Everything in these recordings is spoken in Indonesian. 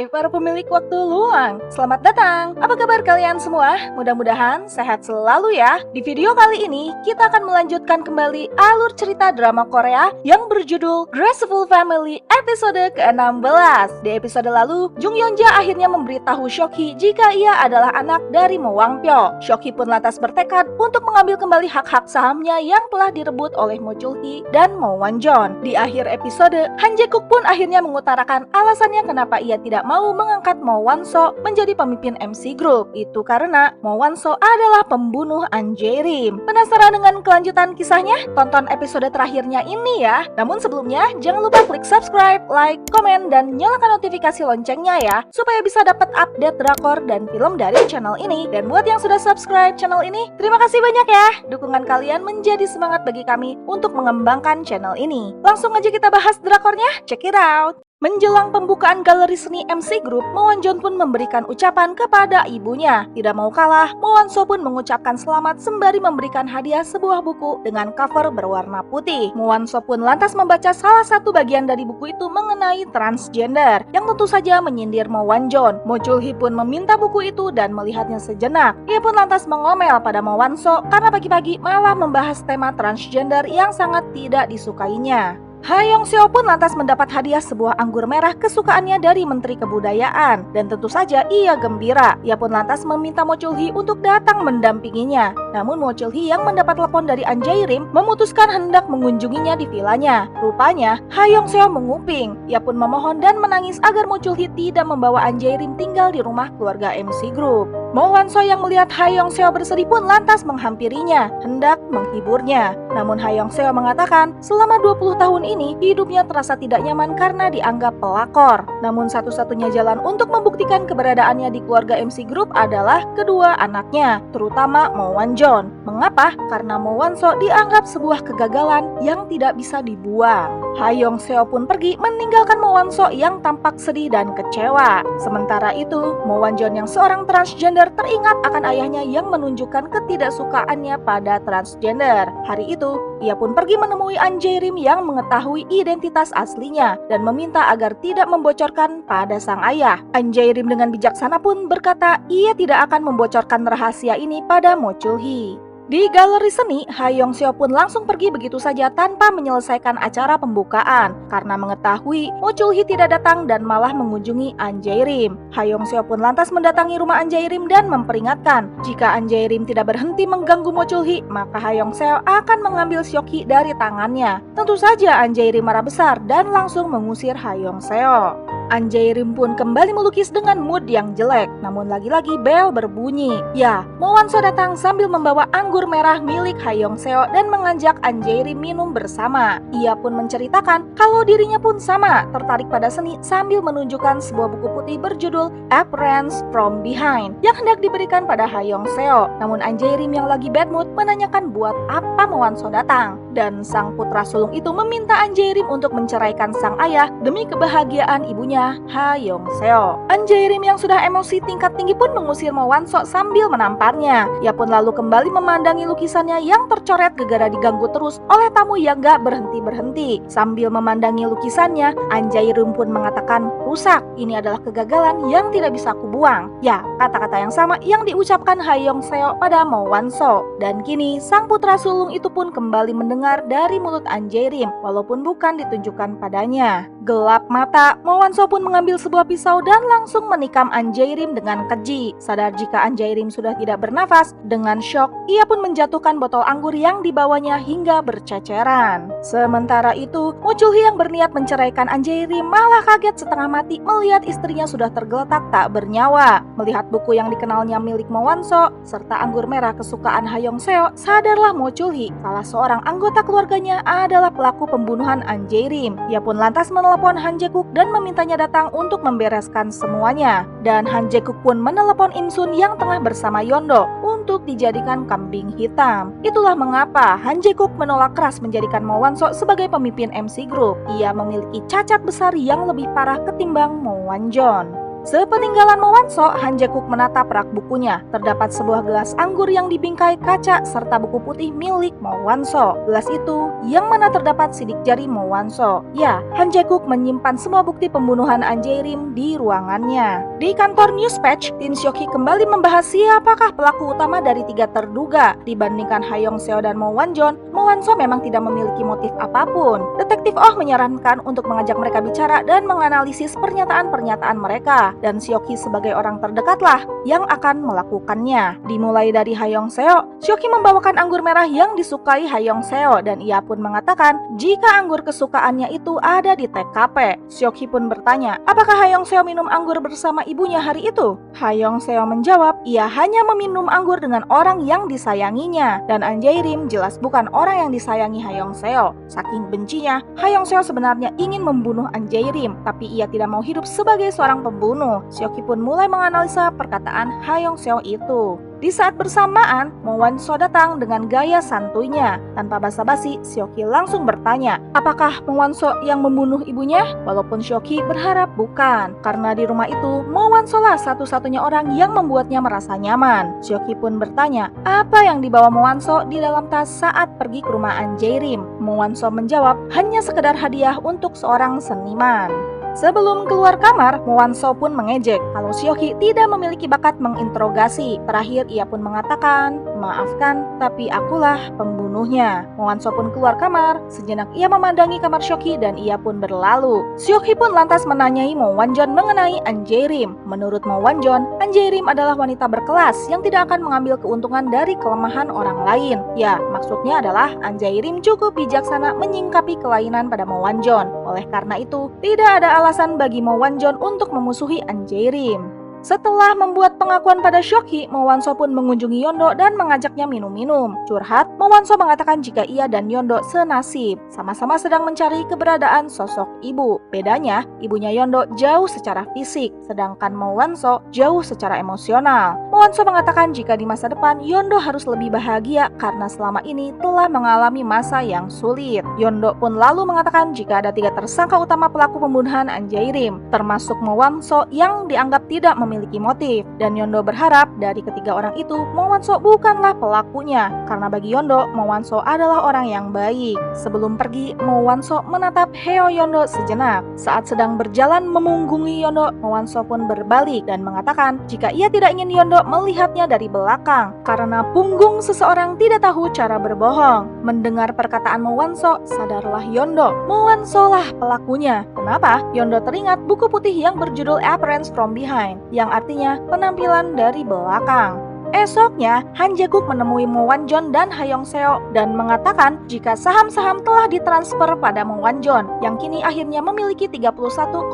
Hai para pemilik waktu luang, selamat datang. Apa kabar kalian semua? Mudah-mudahan sehat selalu ya. Di video kali ini, kita akan melanjutkan kembali alur cerita drama Korea yang berjudul Graceful Family episode ke-16. Di episode lalu, Jung Yeonja akhirnya memberitahu Seok-hee jika ia adalah anak dari Mo Wang-pyo. Seok-hee pun lantas bertekad untuk mengambil kembali hak-hak sahamnya yang telah direbut oleh Mo Chul-hee dan Mo Wan-jon. Di akhir episode, Han Jae-guk pun akhirnya mengutarakan alasannya kenapa ia tidak mau mengangkat Mo Wan-so menjadi pemimpin MC Group. Itu karena Mo Wan-so adalah pembunuh An Jae-rim. Penasaran dengan kelanjutan kisahnya? Tonton episode terakhirnya ini ya. Namun sebelumnya, jangan lupa klik subscribe, like, komen, dan nyalakan notifikasi loncengnya ya, supaya bisa dapat update drakor dan film dari channel ini. Dan buat yang sudah subscribe channel ini, terima kasih banyak ya. Dukungan kalian menjadi semangat bagi kami untuk mengembangkan channel ini. Langsung aja kita bahas drakornya, check it out! Menjelang pembukaan galeri seni MC Group, Mo Wan-jon pun memberikan ucapan kepada ibunya. Tidak mau kalah, Mo Wan-so pun mengucapkan selamat sembari memberikan hadiah sebuah buku dengan cover berwarna putih. Mo Wan-so pun lantas membaca salah satu bagian dari buku itu mengenai transgender, yang tentu saja menyindir Mo Wan-jon. Mo Chul-hee pun meminta buku itu dan melihatnya sejenak. Ia pun lantas mengomel pada Mo Wan-so karena pagi-pagi malah membahas tema transgender yang sangat tidak disukainya. Ha Yong-seo pun lantas mendapat hadiah sebuah anggur merah kesukaannya dari Menteri Kebudayaan, dan tentu saja ia gembira. Ia pun lantas meminta Mo Chul-hee untuk datang mendampinginya. Namun Mo Chul-hee yang mendapat telepon dari An Jae-rim memutuskan hendak mengunjunginya di vilanya. Rupanya Ha Yong-seo menguping. Ia pun memohon dan menangis agar Mo Chul-hee tidak membawa An Jae-rim tinggal di rumah keluarga MC Group. Mo Wan-so yang melihat Ha Yong-seo bersedih pun lantas menghampirinya, hendak menghiburnya. Namun Ha Yong-seo mengatakan selama 20 tahun ini hidupnya terasa tidak nyaman karena dianggap pelakor. Namun satu-satunya jalan untuk membuktikan keberadaannya di keluarga MC Group adalah kedua anaknya, terutama Mo Wan-jon. Mengapa? Karena Mo Wan-so dianggap sebuah kegagalan yang tidak bisa dibuang. Ha Yong-seo pun pergi meninggalkan Mo Wan-so yang tampak sedih dan kecewa. Sementara itu, Mo Wan-jon yang seorang transgender teringat akan ayahnya yang menunjukkan ketidaksukaannya pada transgender. Hari itu, ia pun pergi menemui An Jae-rim yang mengetahui identitas aslinya dan meminta agar tidak membocorkan pada sang ayah. An Jae-rim dengan bijaksana pun berkata ia tidak akan membocorkan rahasia ini pada Mo Chul-hee. Di galeri seni, Ha Yong-seo pun langsung pergi begitu saja tanpa menyelesaikan acara pembukaan karena mengetahui Mo Chul-hee tidak datang dan malah mengunjungi An Jae-rim. Ha Yong-seo pun lantas mendatangi rumah An Jae-rim dan memperingatkan jika An Jae-rim tidak berhenti mengganggu Mo Chul-hee, maka Ha Yong-seo akan mengambil Seok-hee dari tangannya. Tentu saja An Jae-rim marah besar dan langsung mengusir Ha Yong-seo. An Jae-rim pun kembali melukis dengan mood yang jelek. Namun lagi-lagi bel berbunyi. Ya, Mo Wan-so datang sambil membawa anggur merah milik Ha Yong-seo dan mengajak An Jae-rim minum bersama. Ia pun menceritakan kalau dirinya pun sama tertarik pada seni sambil menunjukkan sebuah buku putih berjudul Appearance from Behind yang hendak diberikan pada Ha Yong-seo. Namun An Jae-rim yang lagi bad mood menanyakan buat apa Mo Wan-so datang. Dan sang putra sulung itu meminta An Jae-rim untuk menceraikan sang ayah demi kebahagiaan ibunya Ha Yong-seo. An Jae-rim yang sudah emosi tingkat tinggi pun mengusir Mo Wan-so sambil menamparnya. Ia pun lalu kembali memandangi lukisannya yang tercoret gegara diganggu terus oleh tamu yang gak berhenti-berhenti. Sambil memandangi lukisannya, An Jae-rim pun mengatakan, rusak, ini adalah kegagalan yang tidak bisa kubuang. Ya, kata-kata yang sama yang diucapkan Ha Yong-seo pada Mo Wan-so. Dan kini, sang putra sulung itu pun kembali mendengar dari mulut An Jae-rim, walaupun bukan ditunjukkan padanya. Gelap mata, Mo Wan-so pun mengambil sebuah pisau dan langsung menikam An Jae-rim dengan keji. Sadar jika An Jae-rim sudah tidak bernafas, dengan syok, ia pun menjatuhkan botol anggur yang dibawanya hingga berceceran. Sementara itu, Mo Chul-hee yang berniat menceraikan An Jae-rim malah kaget setengah mati melihat istrinya sudah tergeletak tak bernyawa. Melihat buku yang dikenalnya milik Mo Wan-so, serta anggur merah kesukaan Ha Yong-seo, sadarlah Mo Chul-hee, salah seorang anggota keluarganya adalah pelaku pembunuhan An Jae-rim. Ia pun lantas menelepon Han Jae-guk dan memintanya datang untuk membereskan semuanya. Dan Han Jae-guk pun menelepon Im Sun yang tengah bersama Yeon-do untuk dijadikan kambing hitam. Itulah mengapa Han Jae-guk menolak keras menjadikan Mo Wan-so sebagai pemimpin MC Group. Ia memiliki cacat besar yang lebih parah ketimbang Mo Wan-jon. Sepeninggalan Mo Wan-so, Han Jae-guk menatap rak bukunya. Terdapat sebuah gelas anggur yang dibingkai kaca serta buku putih milik Mo Wan-so. Gelas itu yang mana terdapat sidik jari Mo Wan-so. Ya, Han Jae-guk menyimpan semua bukti pembunuhan An Jae-rim di ruangannya. Di kantor Newspatch, Shin Seok-hee kembali membahas siapakah pelaku utama dari 3 terduga. Dibandingkan Ha Yong-seo dan Mo Wan-jon, Mo Wan-so memang tidak memiliki motif apapun. Detektif Oh menyarankan untuk mengajak mereka bicara dan menganalisis pernyataan-pernyataan mereka. Dan Seok-hee sebagai orang terdekatlah yang akan melakukannya. Dimulai dari Ha Yong-seo, Seok-hee membawakan anggur merah yang disukai Ha Yong-seo dan ia pun mengatakan jika anggur kesukaannya itu ada di TKP. Seok-hee pun bertanya, apakah Ha Yong-seo minum anggur bersama ibunya hari itu? Ha Yong-seo menjawab, ia hanya meminum anggur dengan orang yang disayanginya. Dan An Jae-rim jelas bukan orang yang disayangi Ha Yong-seo. Saking bencinya, Ha Yong-seo sebenarnya ingin membunuh An Jae-rim, tapi ia tidak mau hidup sebagai seorang pembunuh. Seok-hee pun mulai menganalisa perkataan Ha Yong-seo itu. Di saat bersamaan, Mo Wan-so datang dengan gaya santuinya. Tanpa basa-basi, Seok-hee langsung bertanya, apakah Mo Wan-so yang membunuh ibunya? Walaupun Seok-hee berharap bukan, karena di rumah itu Mo Wan-so lah satu-satunya orang yang membuatnya merasa nyaman. Seok-hee pun bertanya, apa yang dibawa Mo Wan-so di dalam tas saat pergi ke rumah An Jae-rim? Mo Wan-so menjawab, hanya sekedar hadiah untuk seorang seniman. Sebelum keluar kamar, Mo Wan-so pun mengejek kalau Seok-hee tidak memiliki bakat menginterogasi. Terakhir ia pun mengatakan, maafkan, tapi akulah pembunuhnya. Mo Wan-so pun keluar kamar. Sejenak ia memandangi kamar Seok-hee dan ia pun berlalu. Seok-hee pun lantas menanyai Mo Wan-jon mengenai An Jae-rim. Menurut Mo Wan-jon, An Jae-rim adalah wanita berkelas yang tidak akan mengambil keuntungan dari kelemahan orang lain. Ya, maksudnya adalah An Jae-rim cukup bijaksana menyingkapi kelainan pada Mo Wan-jon. Oleh karena itu, tidak ada alasan bagi Mo Wan-jon untuk memusuhi An Jae-rim. Setelah membuat pengakuan pada Seok-hee, Mo Wan-so pun mengunjungi Yeon-do dan mengajaknya minum-minum. Curhat, Mo Wan-so mengatakan jika ia dan Yeon-do senasib, sama-sama sedang mencari keberadaan sosok ibu. Bedanya, ibunya Yeon-do jauh secara fisik, sedangkan Mo Wan-so jauh secara emosional. Mo Wan-so mengatakan jika di masa depan Yeon-do harus lebih bahagia karena selama ini telah mengalami masa yang sulit. Yeon-do pun lalu mengatakan jika ada 3 tersangka utama pelaku pembunuhan An Jae-rim, termasuk Mo Wan-so yang dianggap tidak memiliki motif, dan Yeon-do berharap dari ketiga orang itu Mo Wan-so bukanlah pelakunya, karena bagi Yeon-do, Mo Wan-so adalah orang yang baik. Sebelum pergi, Mo Wan-so menatap Heo Yeon-do sejenak. Saat sedang berjalan memunggungi Yeon-do, Mo Wan-so pun berbalik dan mengatakan jika ia tidak ingin Yeon-do melihatnya dari belakang, karena punggung seseorang tidak tahu cara berbohong. Mendengar perkataan Mo Wan-so, sadarlah Yeon-do, Mo Wan-so lah pelakunya. Kenapa? Yeon-do teringat buku putih yang berjudul Appearance from Behind, yang artinya penampilan dari belakang. Esoknya, Han Jae-guk menemui Mo Wan-jon dan Ha Yong-seo dan mengatakan jika saham-saham telah ditransfer pada Mo Wan-jon yang kini akhirnya memiliki 31,9%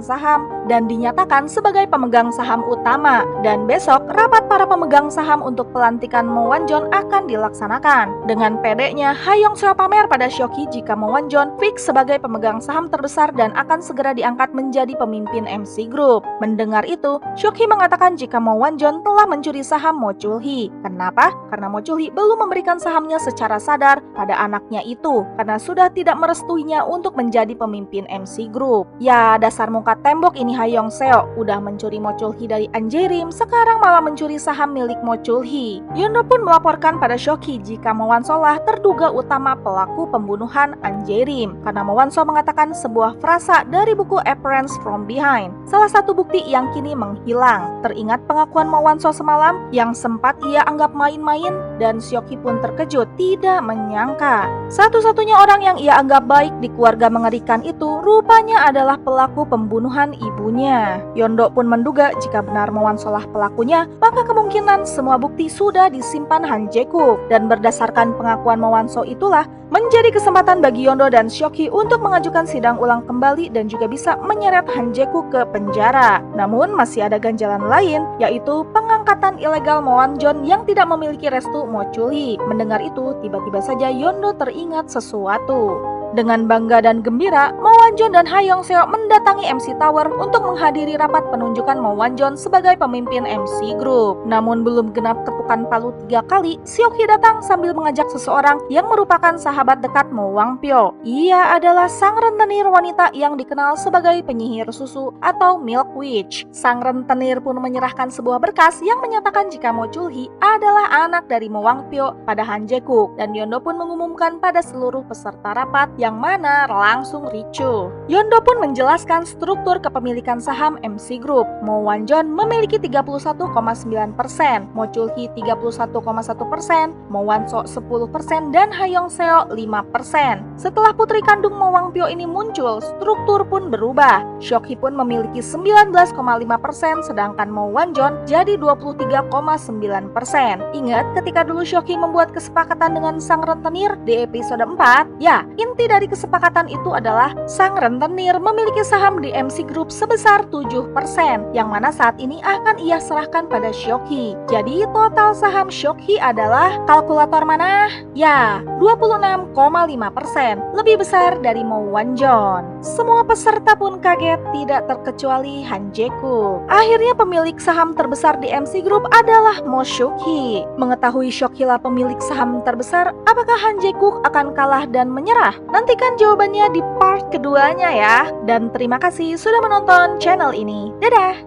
saham dan dinyatakan sebagai pemegang saham utama. Dan besok, rapat para pemegang saham untuk pelantikan Mo Wan-jon akan dilaksanakan. Dengan pedenya, Ha Yong-seo pamer pada Seok-hee jika Mo Wan-jon fix sebagai pemegang saham terbesar dan akan segera diangkat menjadi pemimpin MC Group. Mendengar itu, Seok-hee mengatakan jika Mo Wan-jon telah mencuri saham Mo Chul-hee. Kenapa? Karena Mo Chul-hee belum memberikan sahamnya secara sadar pada anaknya itu, karena sudah tidak merestuinya untuk menjadi pemimpin MC Group. Ya, dasar muka tembok ini Ha Yong-seo, udah mencuri Mo Chul-hee dari An Jae-rim, sekarang malah mencuri saham milik Mo Chul-hee. Yeon-do pun melaporkan pada Seok-hee jika Mo Wan-so lah terduga utama pelaku pembunuhan An Jae-rim, karena Mo Wan-so mengatakan sebuah frasa dari buku Appearance from Behind, salah satu bukti yang kini menghilang. Teringat pengakuan Mo Wan-so semalam yang sempat ia anggap main-main, dan Seok-hee pun terkejut, tidak menyangka satu-satunya orang yang ia anggap baik di keluarga mengerikan itu rupanya adalah pelaku pembunuhan ibunya. Yeon-do pun menduga jika benar Mo Wan-so lah pelakunya, maka kemungkinan semua bukti sudah disimpan Han Jae-guk, dan berdasarkan pengakuan Mo Wan-so itulah menjadi kesempatan bagi Yeon-do dan Seok-hee untuk mengajukan sidang ulang kembali dan juga bisa menyeret Han Jae-guk ke penjara. Namun masih ada ganjalan lain, yaitu pengangkatan ilegal Mo Wan-jon yang tidak memiliki restu Mo Chul-hee. Mendengar itu, tiba-tiba saja Yeon-do teringat sesuatu. Dengan bangga dan gembira, Mo Wan-jon dan Ha Yong-seo mendatangi MC Tower untuk menghadiri rapat penunjukan Mo Wan-jon sebagai pemimpin MC Group. Namun belum genap ketuk mengetukkan palu 3 kali, Seok-hee datang sambil mengajak seseorang yang merupakan sahabat dekat Mo Wang-pyo. Ia adalah sang rentenir wanita yang dikenal sebagai penyihir susu atau Milk Witch. Sang rentenir pun menyerahkan sebuah berkas yang menyatakan jika Mo Chul-hee adalah anak dari Mo Wang-pyo pada Han Jae-guk, dan Yeon-do pun mengumumkan pada seluruh peserta rapat yang mana langsung ricuh. Yeon-do pun menjelaskan struktur kepemilikan saham MC Group. Mo Wan-jon memiliki 31,9%, Mo Chul-hee 31,1%, Mo Wan-so 10%, dan Ha Yong-seo 5%. Setelah putri kandung Mo Wang-pyo ini muncul, struktur pun berubah. Seok-hee pun memiliki 19,5%, sedangkan Mo Wan-jon jadi 23,9%. Ingat ketika dulu Seok-hee membuat kesepakatan dengan sang rentenir di episode 4? Ya, inti dari kesepakatan itu adalah sang rentenir memiliki saham di MC Group sebesar 7%, yang mana saat ini akan ia serahkan pada Seok-hee. Jadi total saham Seok-hee adalah, kalkulator mana? Ya, 26,5%, lebih besar dari Mo Wan-jon. Semua peserta pun kaget, tidak terkecuali Han Jae-guk. Akhirnya pemilik saham terbesar di MC Group adalah Mo Seok-hee. Mengetahui Seok-hee lah pemilik saham terbesar, apakah Han Jae-guk akan kalah dan menyerah? Nantikan jawabannya di part keduanya ya. Dan terima kasih sudah menonton channel ini. Dadah!